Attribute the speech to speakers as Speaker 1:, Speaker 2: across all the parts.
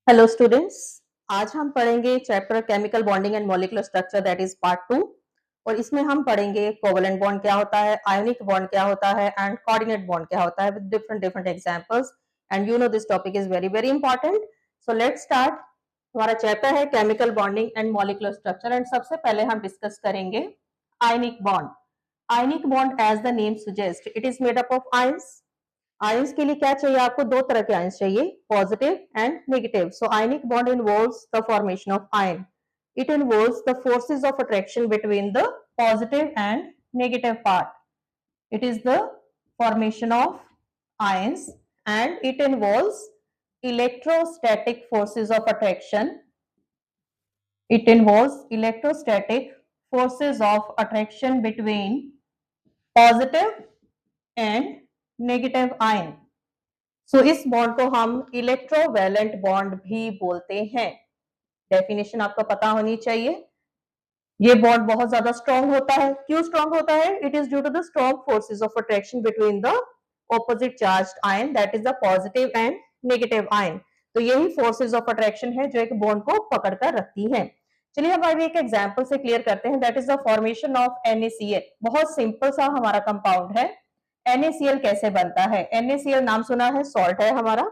Speaker 1: Hello students. आज हम पढ़ेंगे chapter chemical bonding and molecular structure that is part 2। और इसमें हम पढ़ेंगे कोवेलेंट बॉन्ड क्या होता है, आयोनिक बॉन्ड क्या होता है एंड कोऑर्डिनेट बॉन्ड क्या होता है with different different examples. And you know this topic is very very important. So let's start. हमारा चैप्टर है chemical bonding and molecular structure and सबसे पहले हम डिस्कस करेंगे ionic bond. Ionic bond as the name suggest it is made up of ions. Ions के लिए क्या चाहिए आपको? दो तरह के आयंस चाहिए, positive and negative. So ionic bond involves the formation of ion. It involves the forces of attraction between the positive and negative part. It is the formation of ions and it involves electrostatic forces of attraction. It involves electrostatic forces of attraction between positive and negative ion. सो इस bond को हम electrovalent bond भी बोलते हैं। Definition आपको पता होनी चाहिए। ये बॉन्ड बहुत ज्यादा स्ट्रॉन्ग होता है। क्यों स्ट्रॉन्ग होता है? It is due to the strong forces of attraction between the opposite charged ion that is the positive and negative ion. तो यही फोर्सेस ऑफ अट्रैक्शन है जो एक बॉन्ड को पकड़ कर रखती है। चलिए हम अभी एक एग्जांपल से क्लियर करते हैं। That is the formation of NaCl। बहुत सिंपल सा हमारा कंपाउंड है। NaCl कैसे बनता है? NaCl नाम सुना है, सॉल्ट है हमारा।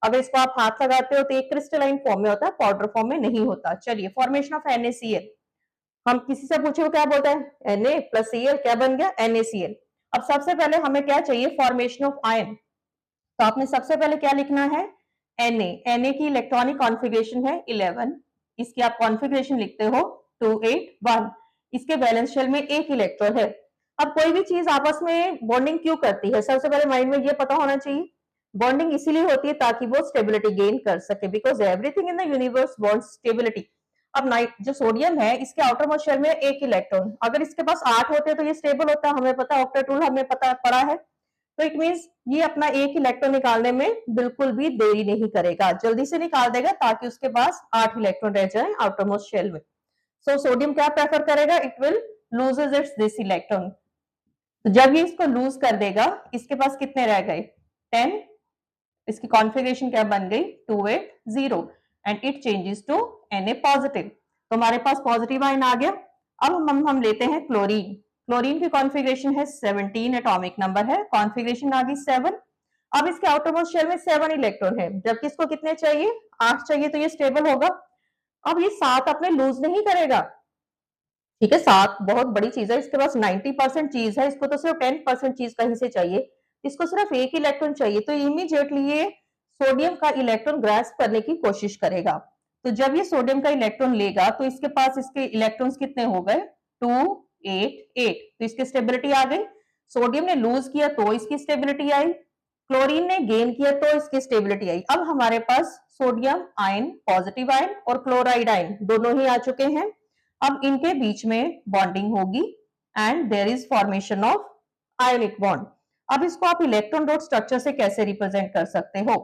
Speaker 1: अगर इसको आप हाथ लगाते हो तो एक क्रिस्टलाइन फॉर्म में होता है, पाउडर फॉर्म में नहीं होता। चलिए फॉर्मेशन ऑफ NaCl। हम किसी से पूछे वो क्या बोलता है? Na प्लस Cl क्या बन गया? NaCl। अब सबसे पहले हमें क्या चाहिए? Formation of ion. तो आपने सबसे पहले क्या लिखना है? Na की इलेक्ट्रॉनिक कॉन्फ़िगरेशन है 11। इसकी आप कॉन्फ़िगरेशन लिखते हो 281। इसके वैलेंस शेल में एक इलेक्ट्रॉन है। अब कोई भी चीज आपस में बॉन्डिंग क्यों करती है? सबसे पहले माइंड में ये पता होना चाहिए। बॉन्डिंग इसीलिए होती है ताकि वो स्टेबिलिटी गेन कर सके, because everything in the universe wants stability. अब नाइट जो सोडियम है इसके आउटर मोस्ट शेल में एक इलेक्ट्रॉन, अगर इसके पास 8 होते तो ये स्टेबल होता। हमें पता, ऑक्टेट रूल हमें पता पड़ा है। तो इट मींस ये अपना एक इलेक्ट्रॉन निकालने में बिल्कुल भी देरी नहीं करेगा, जल्दी से निकाल देगा ताकि उसके पास 8 इलेक्ट्रॉन रह जाए आउटर मोस्ट शेल में। सो सोडियम क्या प्रेफर करेगा? It will loses it's this electron. तो जब ये इसको लूज कर देगा, इसके पास कितने रह गए? 10। इसकी कॉन्फ़िगरेशन क्या बन गई? 280 and it changes to Na positive. तो हमारे पास पॉजिटिव आयन आ गया। अब हम लेते हैं क्लोरीन। क्लोरीन की कॉन्फ़िगरेशन है 17, एटॉमिक नंबर है, कॉन्फ़िगरेशन आ गई 7। अब इसके आउटर मोस्ट शेल में 7 इलेक्ट्रॉन है, जबकि इसको कितने चाहिए? 8 चाहिए, तो ये स्टेबल होगा। अब ये 7 अपने लूज नहीं करेगा। ठीक है, 7 बहुत बड़ी चीज है, इसके पास 90% चीज है, इसको तो सिर्फ 10% चीज कहीं से चाहिए। इसको सिर्फ एक इलेक्ट्रॉन चाहिए, तो इमीडिएटली ये सोडियम का इलेक्ट्रॉन ग्रास्प करने की कोशिश करेगा। तो जब ये सोडियम का इलेक्ट्रॉन लेगा तो इसके पास इसके इलेक्ट्रॉन्स कितने हो गए? 288। तो इसकी स्टेबिलिटी आ गई। सोडियम ने लूज किया तो इसकी स्टेबिलिटी आई, क्लोरीन ने गेन किया तो इसकी स्टेबिलिटी आई। अब हमारे पास सोडियम आयन, पॉजिटिव आयन और क्लोराइड आयन दोनों ही आ चुके हैं। अब इनके बीच में बॉन्डिंग होगी and there is formation of ionic bond. अब इसको आप इलेक्ट्रॉन डॉट स्ट्रक्चर से कैसे रिप्रेजेंट कर सकते हो?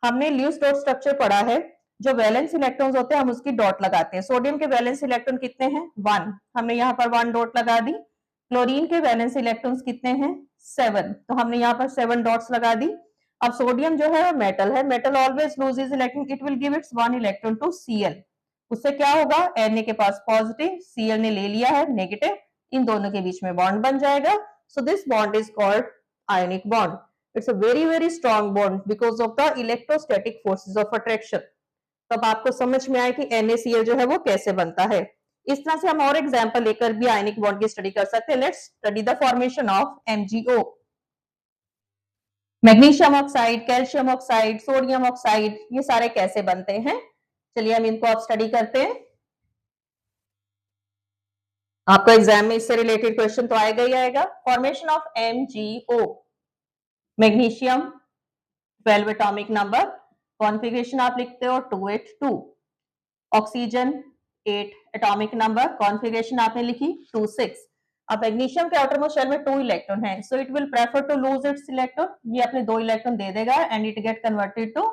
Speaker 1: हमने ल्यूस डॉट स्ट्रक्चर पढ़ा है। जो वैलेंस इलेक्ट्रॉन्स होते हैं हम उसकी डॉट लगाते हैं। सोडियम के वैलेंस इलेक्ट्रॉन कितने हैं? 1। हमने यहाँ पर 1 डॉट लगा दी। क्लोरीन के वैलेंस इलेक्ट्रॉन्स कितने हैं? 7। तो हमने यहाँ पर 7 डॉट्स लगा दी। अब सोडियम जो है मेटल है, metal always loses electron, it will give its 1 electron to Cl। उससे क्या होगा? Na के पास पॉजिटिव, Cl ने ले लिया है नेगेटिव, इन दोनों के बीच में बॉन्ड बन जाएगा। So this bond is called ionic bond. It's a very very strong bond because of the electrostatic forces of attraction. तब आपको समझ में आया कि NaCl जो है वो कैसे बनता है। इस तरह से हम और एग्जांपल लेकर भी आयनिक बॉन्ड की स्टडी कर सकते हैं। Let's study the formation of MgO। Magnesium oxide, calcium oxide, sodium oxide, ये सारे कैसे बनते हैं? चलिए हम इनको आप स्टडी करते हैं। आपको एग्जाम में इससे रिलेटेड क्वेश्चन तो आएगा ही आएगा। Formation of MgO। Magnesium 12 atomic number, configuration आप लिखते हो 282। ऑक्सीजन 8 एटॉमिक नंबर, कॉन्फ़िगरेशन आपने लिखी 26। अब मैग्नीशियम के आउटर मोस्ट शेल में 2 इलेक्ट्रॉन है, so it will prefer to lose its electron. ये अपने 2 इलेक्ट्रॉन दे देगा and it get converted to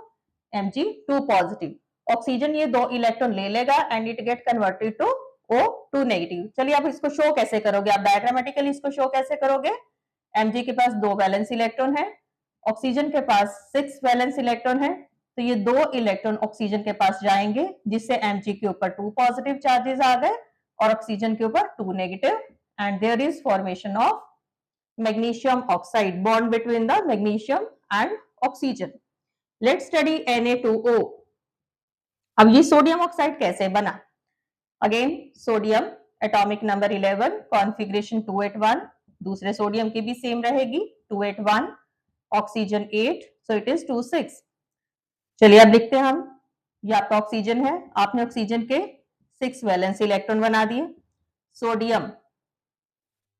Speaker 1: Mg2 positive. Oxygen ये 2 इलेक्ट्रॉन ले लेगा and it get converted to O2 negative. चलिए आप इसको शो कैसे करोगे? आप डायग्रामेटिकली इसको शो कैसे करोगे? Mg के पास 2 वैलेंस इलेक्ट्रॉन है, ऑक्सीजन के पास 6 वैलेंस इलेक्ट्रॉन है, तो ये 2 इलेक्ट्रॉन ऑक्सीजन के पास जाएंगे, जिससे Mg के ऊपर 2 पॉजिटिव चार्जेस आ गए और ऑक्सीजन के ऊपर 2 negative, and there is formation of magnesium oxide, bond between the magnesium and oxygen. Let's study Na2O। अब ये सोडियम ऑक्साइड कैसे बना? Again sodium atomic number 11, configuration 281, दूसरे सोडियम की भी सेम रहेगी 281, ऑक्सीजन 8, सो इट इज 26। चलिए अब लिखते हैं हम, ये आपका ऑक्सीजन है, आपने ऑक्सीजन के 6 वैलेंस इलेक्ट्रॉन बना दिए। सोडियम,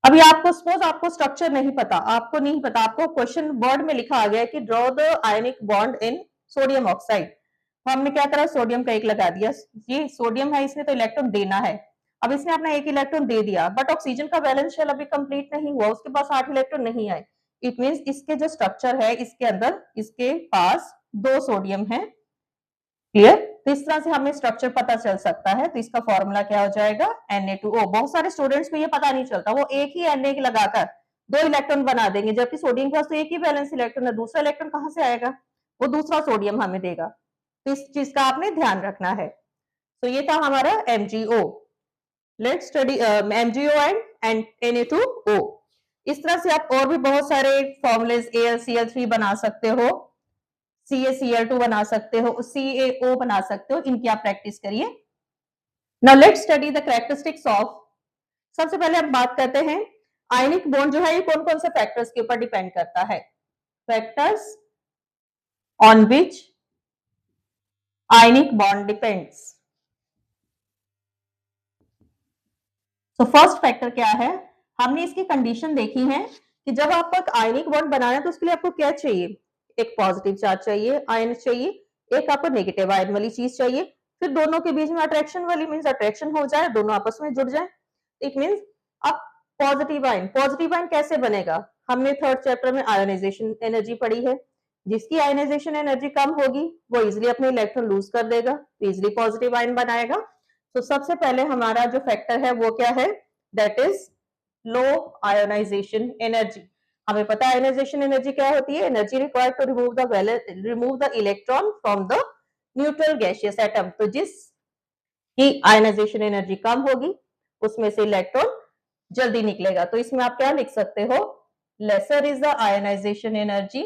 Speaker 1: अभी आपको सपोज आपको स्ट्रक्चर नहीं पता, आपको नहीं पता, आपको क्वेश्चन बोर्ड में लिखा आ गया है कि draw the ionic bond in sodium oxide, तो हमने क्या करा, सोडियम का एक लगा दिया। ये सोडियम है, इसने तो इलेक्ट्रॉन देना है, अब इसने अपना एक इलेक्ट्रॉन दे दिया, बट ऑक्सीजन का वैलेंस शेल अभी कंप्लीट नहीं हुआ, उसके पास 8 इलेक्ट्रॉन नहीं आए। इट मींस इसके जो स्ट्रक्चर है, इसके अंदर इसके पास 2 सोडियम है। क्लियर? तो इस तरह से हमें स्ट्रक्चर पता चल सकता है। तो इसका फॉर्मूला क्या हो जाएगा, Na2O। बहुत सारे स्टूडेंट्स को ये पता नहीं चलता, वो एक ही Na लगाकर 2 इलेक्ट्रॉन बना देंगे, जबकि सोडियम के पास तो एक ही वैलेंस इलेक्ट्रॉन है, दूसरा इलेक्ट्रॉन कहां से आएगा, वो दूसरा सोडियम हमें देगा। तो इस चीज का आपने ध्यान रखना है। तो ये था हमारा MgO। Let's study MgO and Na2O। इस तरह से आप और भी बहुत सारे फॉर्मूलेज AlCl3 बना सकते हो, CaCl2 बना सकते हो, CaO बना सकते हो, इनकी आप प्रैक्टिस करिए। Now let's study the characteristics of, सबसे पहले हम बात करते हैं आयनिक बॉन्ड जो है ये कौन कौन से फैक्टर्स के ऊपर डिपेंड करता है। Factors on which ionic bond depends. तो फर्स्ट फैक्टर क्या है, हमने इसकी कंडीशन देखी है कि जब आपको एक आयनिक बॉन्ड बनाना है तो उसके लिए आपको क्या चाहिए, एक पॉजिटिव चार्ज चाहिए, आयन चाहिए, एक आपको नेगेटिव आयन वाली चीज चाहिए, फिर दोनों के बीच में अट्रैक्शन वाली, मींस अट्रैक्शन हो जाए, दोनों आपस में जुड़ जाए। इट मींस अब पॉजिटिव आयन कैसे बनेगा, हमने थर्ड चैप्टर में आयोनाइजेशन एनर्जी पढ़ी है, जिसकी आयोनाइजेशन एनर्जी कम होगी वो इजिली अपने इलेक्ट्रॉन लूज कर देगा, तो इजिली पॉजिटिव आयन बनाएगा। तो सबसे पहले हमारा जो फैक्टर है वो क्या है, that is low ionization energy. हमें पता है आयोनाइजेशन एनर्जी क्या होती है, energy required to remove the electron from the neutral gaseous atom. तो जिस की आयोनाइजेशन एनर्जी कम होगी उसमें से इलेक्ट्रॉन जल्दी निकलेगा। तो इसमें आप क्या लिख सकते हो, lesser is the ionization energy,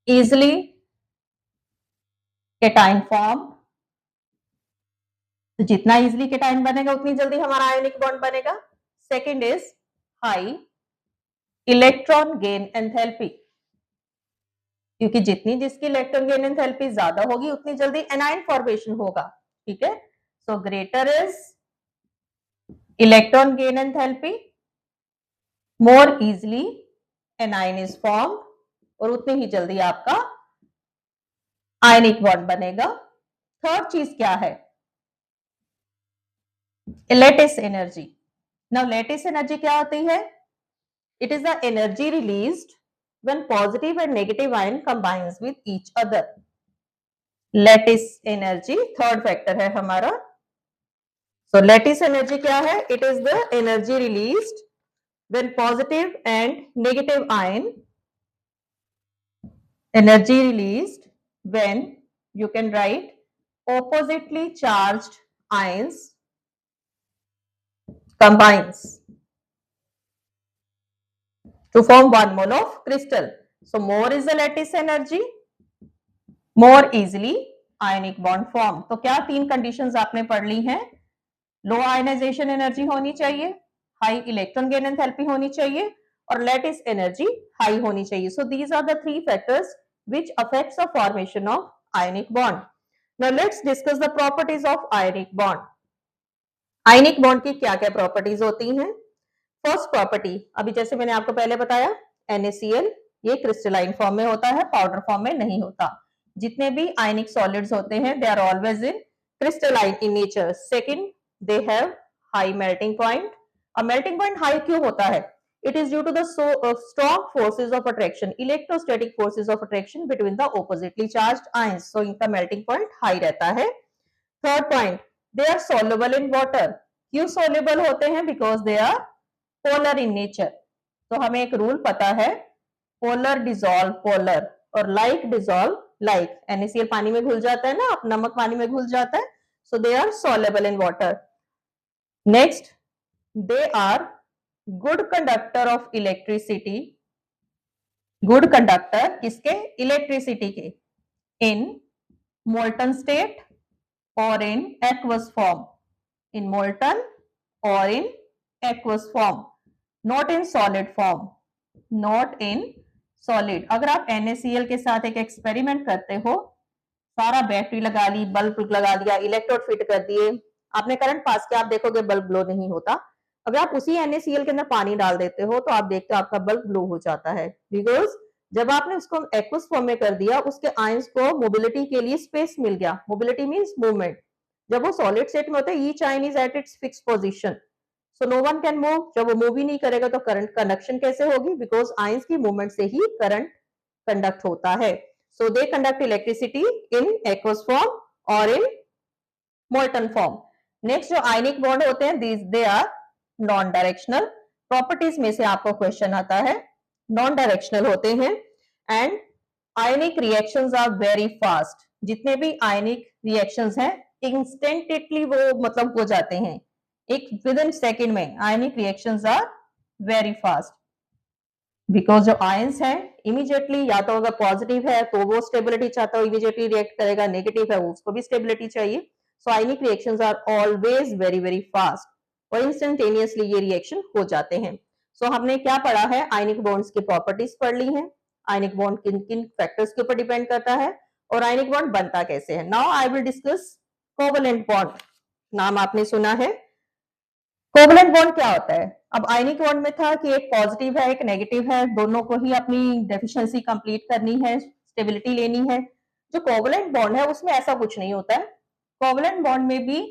Speaker 1: easily cation form, तो जितना इजिली केटाइन बनेगा उतनी जल्दी हमारा आयनिक बॉन्ड बनेगा। Second is high electron gain enthalpy, क्योंकि जितनी जिसकी इलेक्ट्रॉन गेन एंथैल्पी ज्यादा होगी उतनी जल्दी एनाइन फॉर्मेशन होगा। ठीक है, so greater is electron gain enthalpy, more easily A9 is form, और उतनी ही जल्दी आपका आयनिक बॉन्ड बनेगा। थर्ड चीज क्या है, lattice energy. Now lattice energy क्या होती है, it is the energy released when positive and negative ion combines with each other. Lattice energy third factor है हमारा। So lattice energy क्या है, it is the energy released when positive and negative ion, energy released when you can write oppositely charged ions combines to form one mole of crystal. So more is the lattice energy, more easily ionic bond form. तो क्या तीन conditions आपने पढ़ ली हैं, लो ionization energy होनी चाहिए, high electron gain enthalpy होनी चाहिए, और लैटिस एनर्जी हाई होनी चाहिए। So these are the three factors which affects the formation of ionic bond. Now let's discuss the properties of ionic bond. Ionic bond की क्या क्या प्रॉपर्टीज होती हैं। फर्स्ट प्रॉपर्टी, अभी जैसे मैंने आपको पहले बताया, NaCl ये क्रिस्टलाइन फॉर्म में होता है, पाउडर फॉर्म में नहीं होता। जितने भी आयनिक सॉलिड्स होते हैं they are always in crystalline in nature. Second, they have high melting point. अब मेल्टिंग पॉइंट हाई क्यों होता है, it is due to the strong forces of attraction, electrostatic forces of attraction between the oppositely charged ions, so इनका melting point high रहता है। Third point, they are soluble in water. क्यों soluble होते हैं, because they are polar in nature. तो हमें एक rule पता है, पोलर डिसॉल्व पोलर और लाइक डिसॉल्व लाइक NaCl पानी में घुल जाता है ना, अब नमक पानी में घुल जाता है, so they are soluble in water. Next, they are good conductor of electricity. Good conductor किसके? Electricity के. In molten state or in aqueous form. In molten or in aqueous form. Not in solid form. Not in solid. अगर आप NaCl के साथ एक experiment करते हो, सारा बैटरी लगा ली, बल्ब लगा दिया, इलेक्ट्रोड फिट कर दिए, आपने करंट पास किया, आप देखोगे बल्ब ग्लो नहीं होता। अगर आप उसी NaCl के अंदर पानी डाल देते हो तो आप देखते हो आपका बल्ब ग्लो हो जाता है, बिकॉज जब आपने उसको एक्वस फॉर्म में कर दिया, उसके आयंस को मोबिलिटी के लिए स्पेस मिल गया। Mobility means movement. जब वो सॉलिड स्टेट में होता है, each ion is at its fix position, so no one can move. जब वो मूव ही नहीं करेगा तो करंट कंडक्शन कैसे होगी? बिकॉज आयंस की मूवमेंट से ही करंट कंडक्ट होता है। So they conduct electricity in aqueous form or in molten form. Next जो ionic bond होते हैं, these they are non-directional. Properties में से आपको क्वेश्चन आता है, non-directional होते हैं and ionic reactions are very fast. जितने भी ionic reactions हैं, instantly वो मतलब हो जाते हैं, एक within second में ionic reactions are very fast. Because जो आयंस है इमीडिएटली, या तो अगर पॉजिटिव है तो वो स्टेबिलिटी चाहता है, इमीडिएटली रिएक्ट करेगा, नेगेटिव है उसको भी स्टेबिलिटी चाहिए। So ionic reactions are always very very fast और इंस्टेंटेनियसली ये रिएक्शन हो जाते हैं। सो हमने क्या पढ़ा है? आयनिक बॉन्ड्स की प्रॉपर्टीज पढ़ ली है, आयनिक बॉन्ड किन किन फैक्टर्स के ऊपर डिपेंड करता है और आयनिक बॉन्ड बनता कैसे है। Now I will discuss covalent bond. नाम आपने सुना है। कोवलेंट बॉन्ड क्या होता है? अब आयनिक बॉन्ड में था कि एक पॉजिटिव है, एक नेगेटिव है, दोनों को ही अपनी डेफिशिएंसी कंप्लीट करनी है, स्टेबिलिटी लेनी है। जो कोवलेंट बॉन्ड है उसमें ऐसा कुछ नहीं होता है। कोवलेंट बॉन्ड में भी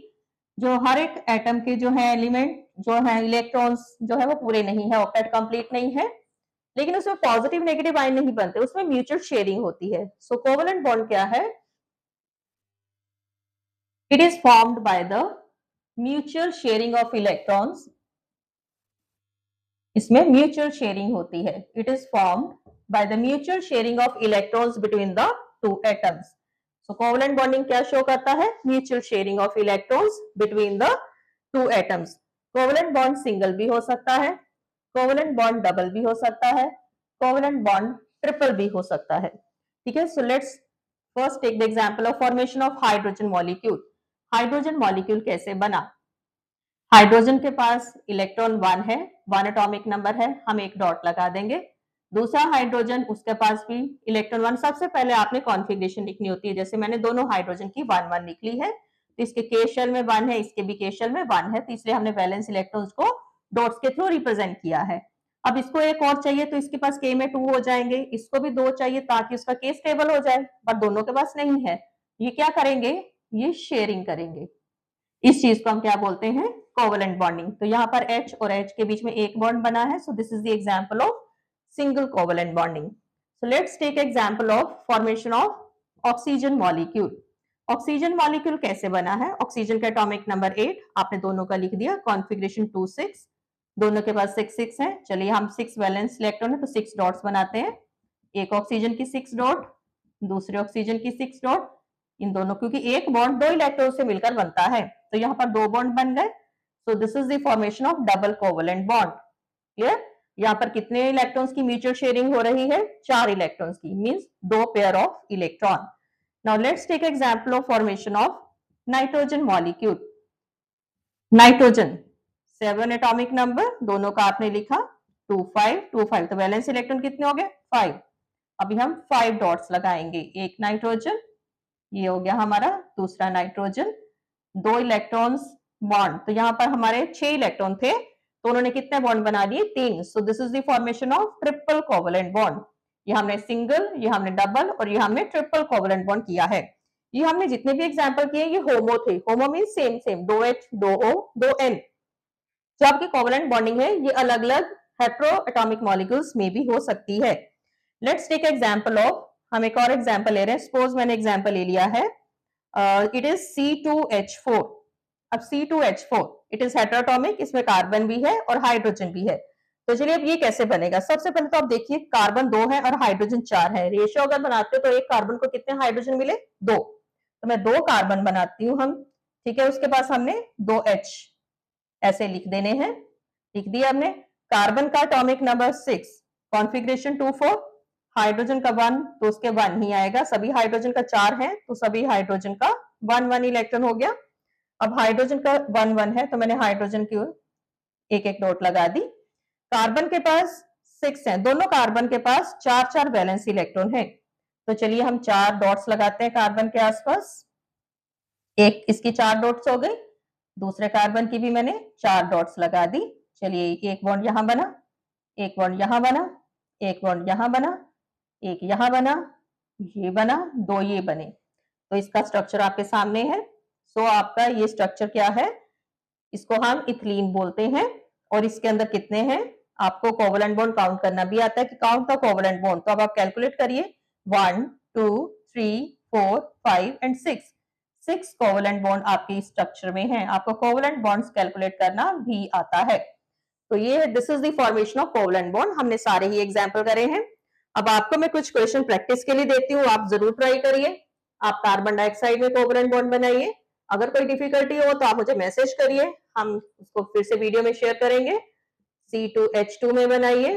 Speaker 1: जो हर एक एटम के जो है एलिमेंट जो है इलेक्ट्रॉन्स जो है वो पूरे नहीं है, ऑक्टेट कंप्लीट नहीं है, लेकिन उसमें पॉजिटिव नेगेटिव आयन नहीं बनते, उसमें म्यूचुअल शेयरिंग होती है। सो कोवलेंट बॉन्ड क्या है? It is formed by the mutual sharing of electrons. इसमें म्यूचुअल शेयरिंग होती है। It is formed by the mutual sharing of electrons between the two atoms. So covalent bonding क्या show करता है? Mutual sharing of electrons between the two atoms. Covalent bond single भी हो सकता है, कोवलेंट बॉन्ड डबल भी हो सकता है, कोवलेंट बॉन्ड ट्रिपल भी हो सकता है। ठीक है, so let's first take the example of formation of hydrogen molecule. Hydrogen molecule कैसे बना? हाइड्रोजन के पास इलेक्ट्रॉन 1 है, 1 एटॉमिक नंबर है, हम एक डॉट लगा देंगे। दूसरा हाइड्रोजन, उसके पास भी इलेक्ट्रॉन 1। सबसे पहले आपने कॉन्फ़िगरेशन लिखनी होती है, जैसे मैंने दोनों हाइड्रोजन की 1-1 लिख ली है, तो इसके k शेल में 1 है, इसके भी k शेल में 1 है, तो इसलिए हमने वैलेंस इलेक्ट्रॉन्स को डॉट्स के थ्रू रिप्रेजेंट किया है। अब इसको एक और चाहिए तो इसके पास k में 2 हो जाएंगे, इसको भी 2 चाहिए ताकि उसका k स्टेबल हो जाए, पर दोनों के पास नहीं है। ये क्या करेंगे? ये शेयरिंग करेंगे। इस चीज को हम क्या बोलते हैं? Covalent bonding. तो यहाँ पर H और H के बीच में एक बॉन्ड बना है, so this is the example of single covalent bonding. So let's take example of formation of oxygen molecule. Oxygen molecule कैसे बना है? ऑक्सीजन का एटॉमिक नंबर 8, आपने दोनों का लिख दिया, कॉन्फ़िगरेशन 2-6, दोनों के पास 6-6 है। चलिए हम 6 वैलेंस इलेक्ट्रॉन है तो 6 डॉट्स बनाते हैं, एक ऑक्सीजन की 6 डॉट, दूसरे ऑक्सीजन की 6 डॉट, इन दोनों, क्योंकि एक बॉन्ड 2 इलेक्ट्रॉन से मिलकर बनता है, तो यहाँ पर 2 बॉन्ड बन गए। सो this is the formation of double covalent bond. Clear? यहाँ पर कितने इलेक्ट्रॉन्स की म्यूचुअल शेयरिंग हो रही है? 4 इलेक्ट्रॉन्स की, means 2 pair of electron. Now let's take example of formation of nitrogen molecule. Nitrogen 7 atomic number, दोनों का आपने लिखा 2-5, तो वैलेंस इलेक्ट्रॉन कितने हो गए? 5। अभी हम 5 डॉट्स लगाएंगे, एक नाइट्रोजन, ये हो गया हमारा दूसरा नाइट्रोजन, 2 इलेक्ट्रॉन्स बॉन्ड, तो यहाँ पर हमारे 6 इलेक्ट्रॉन थे, तो उन्होंने कितने बॉन्ड बना दिए? 3। सो this is the formation of triple covalent bond. ये हमने सिंगल, ये हमने डबल और ये हमने ट्रिपल कोवलेंट बॉन्ड किया है। ये हमने जितने भी एग्जांपल किए ये होमो थे। Homo means same same, 2H 2O 2N। जो आपकी कोवलेंट बॉन्डिंग है ये अलग अलग हेटेरो एटॉमिक मॉलिक्यूल्स में भी हो सकती है। लेट्स टेक एग्जांपल ऑफ, हम एक और एग्जांपल ले रहे हैं। सपोज मैंने एग्जांपल ले लिया है, इट इज C2H4। अब C2H4 इट इज हेटेरोटॉमिक, इसमें कार्बन भी है और हाइड्रोजन भी है। तो चलिए अब ये कैसे बनेगा। सबसे पहले तो आप देखिए कार्बन 2 है और हाइड्रोजन 4 है। रेशियो अगर बनाते हो तो एक कार्बन को कितने हाइड्रोजन मिले, 2। तो मैं 2 कार्बन बनाती हूँ हम, ठीक है। उसके पास हमने 2 H ऐसे लिख देने हैं, लिख दिया हमने। कार्बन का एटॉमिक नंबर 6, कॉन्फ़िगरेशन 2 4, हाइड्रोजन का 1 तो उसके 1 ही आएगा। सभी हाइड्रोजन का 4 है तो सभी हाइड्रोजन का 1 1 इलेक्ट्रॉन हो गया। अब हाइड्रोजन का 1 1 है तो मैंने हाइड्रोजन की एक एक डॉट लगा दी। कार्बन के पास 6 है, दोनों कार्बन के पास 4 4 वैलेंस इलेक्ट्रॉन है। तो चलिए हम 4 डॉट्स लगाते हैं कार्बन के आसपास। एक इसकी 4 डॉट्स हो गई, दूसरे कार्बन की भी मैंने 4 डॉट्स लगा दी। चलिए एक बॉन्ड यहां बना, एक बॉन्ड यहां बना, एक बॉन्ड यहां बना, एक यहां बना, ये बना, 2 ये बने। तो इसका स्ट्रक्चर आपके सामने है। सो आपका ये स्ट्रक्चर क्या है, इसको हम इथिलीन बोलते हैं। और इसके अंदर कितने हैं, आपको कोवलेंट बॉन्ड काउंट करना भी आता है कि काउंट द कोवलेंट बॉन्ड। तो अब आप कैलकुलेट करिए, 1 2 3 4 5 एंड 6 कोवलेंट बॉन्ड आपके स्ट्रक्चर में हैं। आपको कोवलेंट बॉन्ड्स कैलकुलेट करना भी आता है। तो ये this is the formation of covalent bond. हमने सारे ही एग्जांपल करे हैं। अब आपको मैं कुछ क्वेश्चन प्रैक्टिस के लिए देती हूँ, आप जरूर ट्राई करिए। आप कार्बन डाइऑक्साइड में कोवलेंट बॉन्ड बनाइए। अगर कोई डिफिकल्टी हो तो आप मुझे मैसेज करिए, हम उसको फिर से वीडियो में शेयर करेंगे। C2H2 में बनाइए,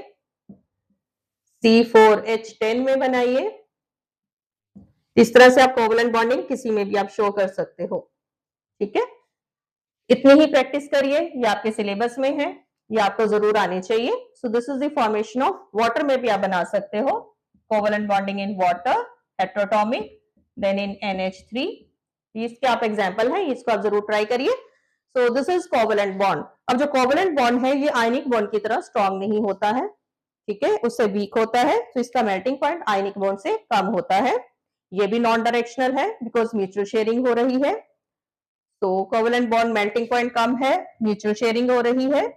Speaker 1: C4H10 में बनाइए। इस तरह से आप कोवलेंट बॉन्डिंग किसी में भी आप शो कर सकते हो, ठीक है। इतनी ही प्रैक्टिस करिए, ये आपके सिलेबस में है, ये आपको जरूर आनी चाहिए। So this is the formation of water में भी आप बना सकते हो, covalent bonding in water, heteroatomic, then in NH3। इसके आप एग्जांपल हैं, इसको आप जरूर ट्राई करिए। सो दिस इज कोवलेंट बॉन्ड। अब जो कोवलेंट बॉन्ड है ये आयनिक बॉन्ड की तरह स्ट्रांग नहीं होता है, ठीक है, उससे वीक होता है। तो इसका मेल्टिंग पॉइंट आयनिक बॉन्ड से कम होता है। ये भी नॉन डायरेक्शनल है बिकॉज म्यूचुअल शेयरिंग हो रही है। तो कोवलेंट बॉन्ड मेल्टिंग पॉइंट कम है, म्यूचुअल शेयरिंग हो रही है।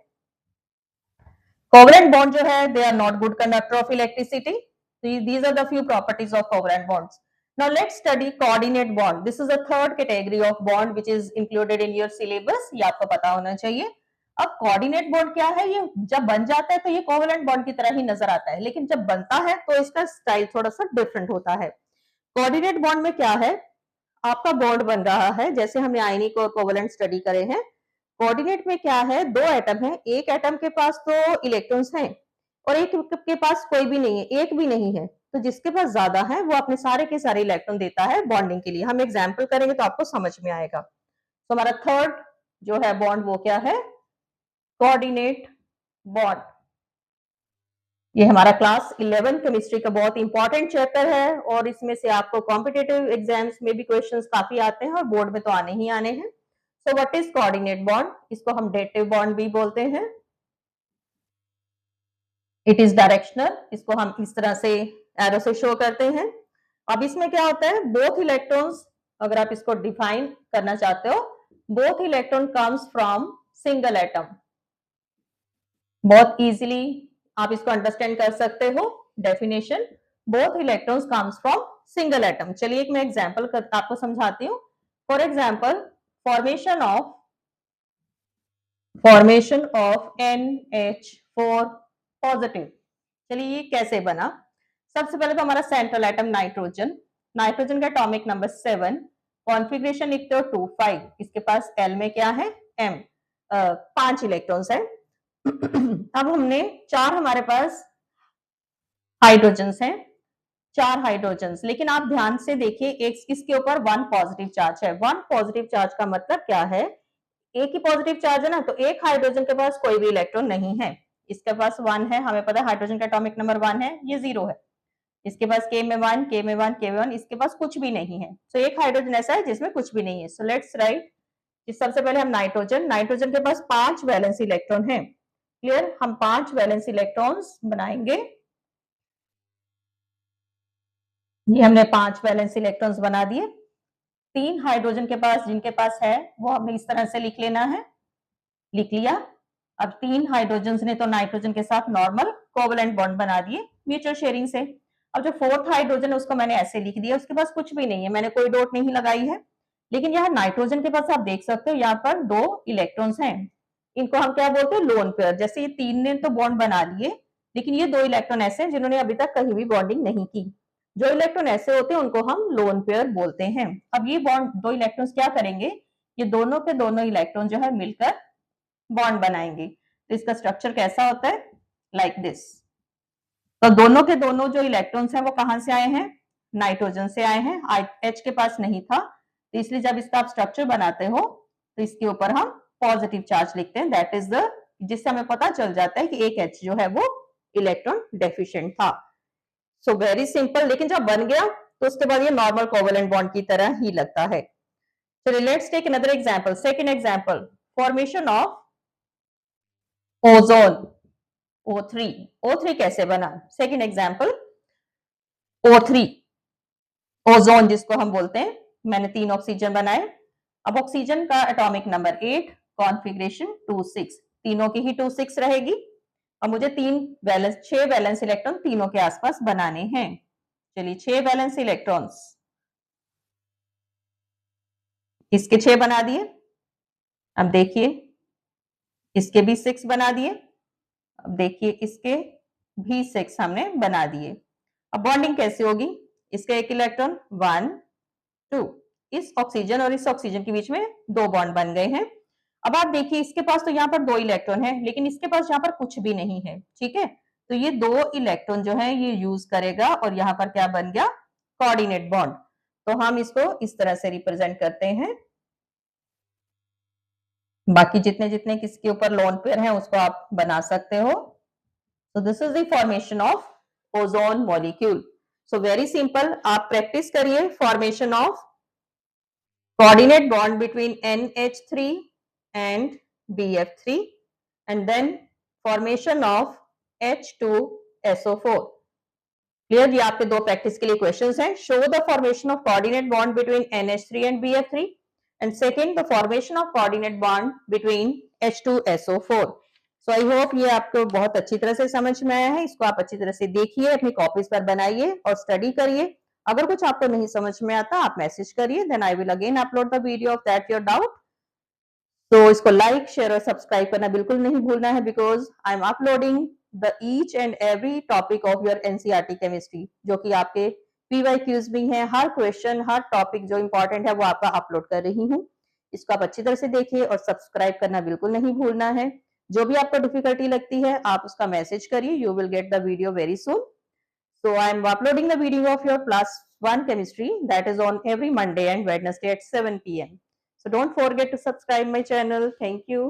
Speaker 1: कोवलेंट बॉन्ड जो है they are not good conductor of electricity. These are the few properties of covalent bonds. Now let's study coordinate bond. This is the third category of bond which is included in your syllabus. ये आपको पता होना चाहिए। अब coordinate bond क्या है, ये जब बन जाता है तो ये कोवलेंट बॉन्ड की तरह ही नजर आता है, लेकिन जब बनता है तो इसका स्टाइल थोड़ा सा डिफरेंट होता है। कोऑर्डिनेट बॉन्ड में क्या है, आपका बॉन्ड बन रहा है, जैसे हमने आयनिक और कोवलेंट स्टडी करे हैं। कोऑर्डिनेट में क्या है, 2 एटम है, एक एटम के पास तो इलेक्ट्रॉन्स हैं और एक के पास कोई भी नहीं है, एक भी नहीं है। तो जिसके पास ज्यादा है वो अपने सारे के सारे इलेक्ट्रॉन देता है बॉन्डिंग के लिए। हम एग्जांपल करेंगे तो आपको समझ में आएगा। तो हमारा थर्ड जो है बॉन्ड वो क्या है, कोऑर्डिनेट बॉन्ड। ये हमारा क्लास 11 केमिस्ट्री का बहुत इंपॉर्टेंट चैप्टर है और इसमें से आपको कॉम्पिटिटिव एग्जाम्स में भी क्वेश्चंस काफी आते हैं और बोर्ड में तो आने ही आने हैं। So what is coordinate bond, इसको हम डेटिव बॉन्ड भी बोलते हैं। इट इज डायरेक्शनल, इसको हम इस तरह से एरो से शो करते हैं। अब इसमें क्या होता है, बोथ इलेक्ट्रॉन्स, अगर आप इसको डिफाइन करना चाहते हो, both electron comes from single atom. बहुत इजीली आप इसको अंडरस्टैंड कर सकते हो definition, both electrons comes from single atom. चलिए एक मैं एग्जांपल आपको समझाती हूँ। For example formation of NH4 positive. चलिए ये कैसे बना, सबसे पहले तो हमारा सेंट्रल एटम नाइट्रोजन, नाइट्रोजन का एटॉमिक नंबर 7, कॉन्फ़िगरेशन लिखते हो 2 5, इसके पास L में क्या है M, 5 इलेक्ट्रॉन्स है। अब हमने 4 हमारे पास हाइड्रोजन्स हैं, 4 हाइड्रोजन्स, लेकिन आप ध्यान से देखिए एक इसके ऊपर 1 पॉजिटिव चार्ज है। 1 पॉजिटिव चार्ज का मतलब क्या है, एक ही पॉजिटिव चार्ज है ना, तो एक हाइड्रोजन के पास कोई भी इलेक्ट्रॉन नहीं है। इसके पास 1 है, हमें पता है हाइड्रोजन का एटॉमिक नंबर 1 है, ये 0 है। इसके पास K में 1, K में 1, K में 1, इसके पास कुछ भी नहीं है। तो एक हाइड्रोजन ऐसा है जिसमें कुछ भी नहीं है। सो लेट्स राइट, सबसे पहले हम नाइट्रोजन के पास 5 वैलेंस इलेक्ट्रॉन है। क्लियर, हम 5 वैलेंस इलेक्ट्रॉन्स बनाएंगे। ये हमने 5 वैलेंस इलेक्ट्रॉन्स बना दिए। 3 हाइड्रोजन के पास जिनके पास है वो हमने इस तरह से लिख लेना है, लिख लिया। अब 3 हाइड्रोजन ने तो नाइट्रोजन के साथ नॉर्मल कोवलेंट बॉन्ड बना दिए म्यूचुअल शेयरिंग से। अब जो 4th हाइड्रोजन है उसको मैंने ऐसे लिख दिया, उसके पास कुछ भी नहीं है, मैंने कोई डॉट नहीं लगाई है। लेकिन यहाँ नाइट्रोजन के पास आप देख सकते हो यहाँ पर 2 इलेक्ट्रॉन्स हैं, इनको हम क्या बोलते हैं, लोन पेयर। जैसे ये 3 ने तो बॉन्ड बना लिए, लेकिन ये 2 इलेक्ट्रॉन ऐसे हैं जिन्होंने अभी तक कहीं भी बॉन्डिंग नहीं की। जो इलेक्ट्रॉन ऐसे होते हैं उनको हम लोन पेयर बोलते हैं। अब ये बॉन्ड 2 इलेक्ट्रॉन्स क्या करेंगे, ये दोनों के दोनों इलेक्ट्रॉन जो है मिलकर बॉन्ड बनाएंगे। तो इसका स्ट्रक्चर कैसा होता है, लाइक दिस। तो दोनों के दोनों जो इलेक्ट्रॉन्स हैं वो कहां से आए हैं, नाइट्रोजन से आए हैं। H के पास नहीं था, तो इसलिए जब इसका आप स्ट्रक्चर बनाते हो तो इसके ऊपर हम पॉजिटिव चार्ज लिखते हैं, दैट इज द, जिससे हमें पता चल जाता है कि एक H जो है वो इलेक्ट्रॉन डेफिशिएंट था। So very simple. लेकिन जब बन गया तो उसके बाद ये नॉर्मल कोवेलेंट बॉन्ड की तरह ही लगता है। So let's take another example. Second example, formation of ozone, O3. O3 कैसे बना? Second example, O3, ओजोन जिसको हम बोलते हैं। मैंने 3 ऑक्सीजन बनाए। अब ऑक्सीजन का एटॉमिक नंबर 8, कॉन्फ़िगरेशन 2 6, तीनों की ही 2 6 रहेगी। अब मुझे 6 वैलेंस इलेक्ट्रॉन तीनों के आसपास बनाने हैं। चलिए 6 वैलेंस इलेक्ट्रॉन्स, इसके 6 बना दिए। अब देखिए इसके भी 6 बना दिए। अब देखिए इसके भी 6 हमने बना दिए। अब बॉन्डिंग कैसे होगी, इसका एक इलेक्ट्रॉन 1 2, इस ऑक्सीजन और इस ऑक्सीजन के बीच में 2 बॉन्ड बन गए हैं। अब आप देखिए इसके पास तो यहाँ पर 2 इलेक्ट्रॉन है, लेकिन इसके पास यहाँ पर कुछ भी नहीं है, ठीक है। तो ये 2 इलेक्ट्रॉन जो है ये यूज करेगा और यहाँ पर क्या बन गया, कोऑर्डिनेट बॉन्ड। तो हम इसको इस तरह से रिप्रेजेंट करते हैं। बाकी जितने जितने किसके ऊपर लोन पेयर है उसको आप बना सकते हो। So this is the formation of ozone molecule. So very simple, आप प्रैक्टिस करिए formation of coordinate bond between NH3 and BF3 and then formation of H2SO4. Clear, ये आपके 2 प्रैक्टिस के लिए क्वेश्चंस हैं। Show the formation of coordinate bond between NH3 and BF3 and second the formation of coordinate bond between H2SO4। So I hope ये आपको बहुत अच्छी तरह से समझ में आया है। इसको आप अच्छी तरह से देखिए, अपनी कॉपीज पर बनाइए और स्टडी करिए। अगर कुछ आपको नहीं समझ में आता आप मैसेज करिए, then I will again upload the video of that your doubt. तो इसको लाइक शेयर और सब्सक्राइब करना बिल्कुल नहीं भूलना है, because I am uploading the each and every topic of your NCERT chemistry, जो कि आपके पीवाईक्यूज भी हैं। हर क्वेश्चन हर टॉपिक जो इंपॉर्टेंट है वो आपका अपलोड कर रही हूँ। इसको आप अच्छी तरह से देखिए और सब्सक्राइब करना बिल्कुल नहीं भूलना है। जो भी आपको डिफिकल्टी लगती है आप उसका मैसेज करिए, you will get the video very soon. So I am uploading the video of your class 1 chemistry that is on every Monday and Wednesday at 7 p.m. So don't forget to subscribe my channel. Thank you.